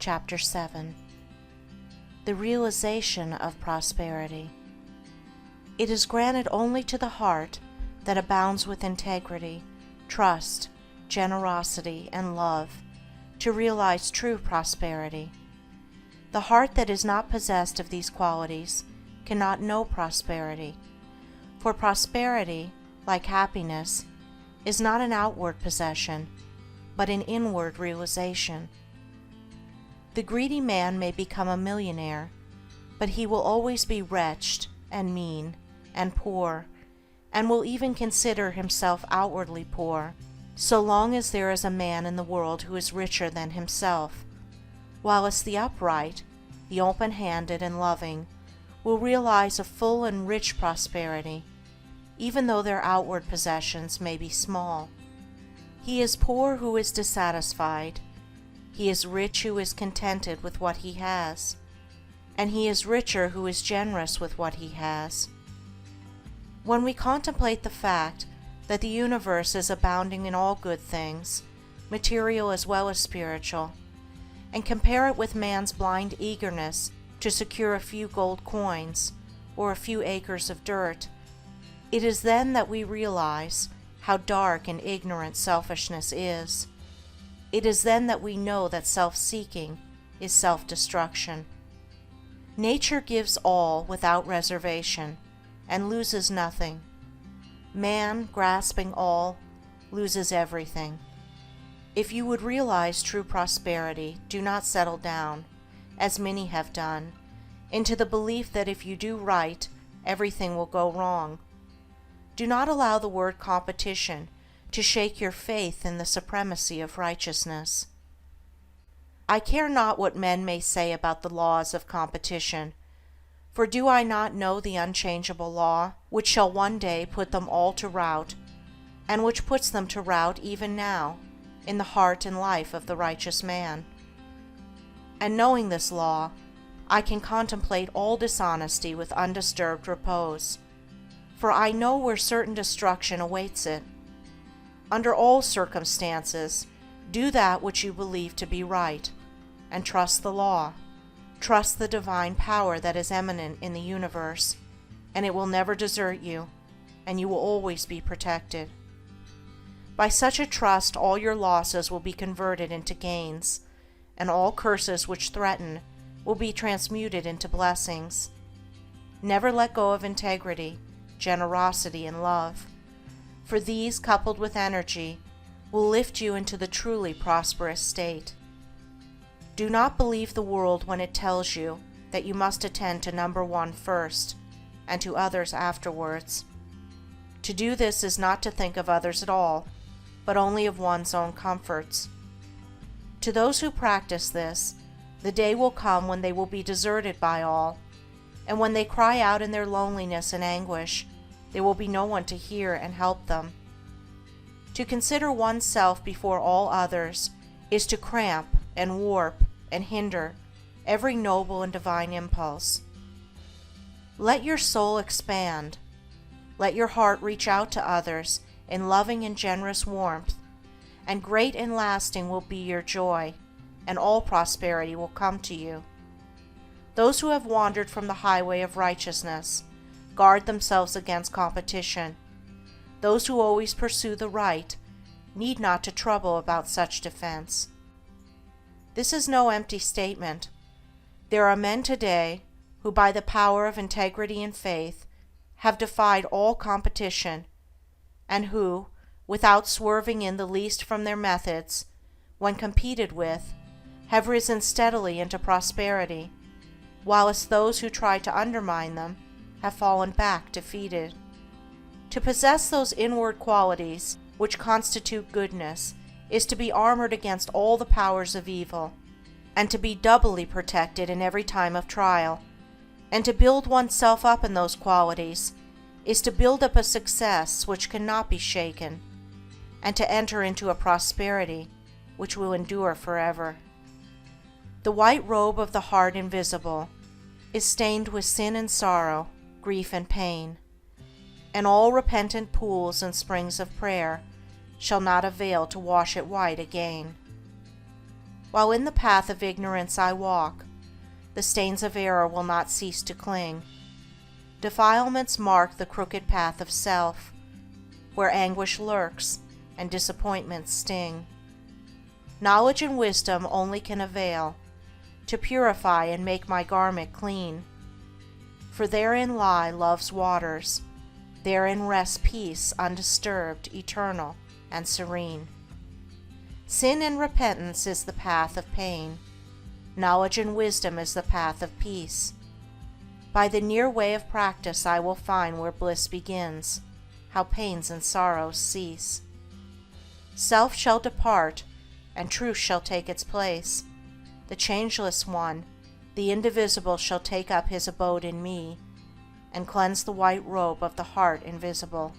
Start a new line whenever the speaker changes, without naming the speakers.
Chapter 7. The realization of prosperity. It is granted only to the heart that abounds with integrity, trust, generosity, and love to realize true prosperity. The heart that is not possessed of these qualities cannot know prosperity, for prosperity, like happiness, is not an outward possession, but an inward realization. The greedy man may become a millionaire, but he will always be wretched and mean and poor, and will even consider himself outwardly poor, so long as there is a man in the world who is richer than himself, whilst the upright, the open-handed and loving, will realize a full and rich prosperity, even though their outward possessions may be small. He is poor who is dissatisfied, he is rich who is contented with what he has, and he is richer who is generous with what he has. When we contemplate the fact that the universe is abounding in all good things, material as well as spiritual, and compare it with man's blind eagerness to secure a few gold coins or a few acres of dirt, it is then that we realize how dark and ignorant selfishness is. It is then that we know that self-seeking is self-destruction. Nature gives all without reservation and loses nothing. Man, grasping all, loses everything. If you would realize true prosperity, do not settle down, as many have done, into the belief that if you do right, everything will go wrong. Do not allow the word competition to shake your faith in the supremacy of righteousness. I care not what men may say about the laws of competition, for do I not know the unchangeable law, which shall one day put them all to rout, and which puts them to rout even now, in the heart and life of the righteous man? And knowing this law, I can contemplate all dishonesty with undisturbed repose, for I know where certain destruction awaits it. Under all circumstances, do that which you believe to be right, and trust the law. Trust the divine power that is eminent in the universe, and it will never desert you, and you will always be protected. By such a trust all your losses will be converted into gains, and all curses which threaten will be transmuted into blessings. Never let go of integrity, generosity, and love, for these, coupled with energy, will lift you into the truly prosperous state. Do not believe the world when it tells you that you must attend to number one first, and to others afterwards. To do this is not to think of others at all, but only of one's own comforts. To those who practice this, the day will come when they will be deserted by all, and when they cry out in their loneliness and anguish, there will be no one to hear and help them. To consider oneself before all others is to cramp and warp and hinder every noble and divine impulse. Let your soul expand. Let your heart reach out to others in loving and generous warmth, and great and lasting will be your joy, and all prosperity will come to you. Those who have wandered from the highway of righteousness guard themselves against competition. Those who always pursue the right need not to trouble about such defense. This is no empty statement. There are men today who, by the power of integrity and faith, have defied all competition, and who, without swerving in the least from their methods, when competed with, have risen steadily into prosperity, whilst those who tried to undermine them have fallen back defeated. To possess those inward qualities which constitute goodness is to be armored against all the powers of evil, and to be doubly protected in every time of trial, and to build oneself up in those qualities is to build up a success which cannot be shaken, and to enter into a prosperity which will endure forever. The white robe of the heart invisible is stained with sin and sorrow, grief and pain, and all repentant pools and springs of prayer shall not avail to wash it white again. While in the path of ignorance I walk, the stains of error will not cease to cling. Defilements mark the crooked path of self, where anguish lurks and disappointments sting. Knowledge and wisdom only can avail to purify and make my garment clean. For therein lie love's waters, therein rests peace undisturbed, eternal, and serene. Sin and repentance is the path of pain. Knowledge and wisdom is the path of peace. By the near way of practice I will find where bliss begins, how pains and sorrows cease. Self shall depart, and truth shall take its place. The changeless one, the indivisible, shall take up his abode in me, and cleanse the white robe of the heart invisible.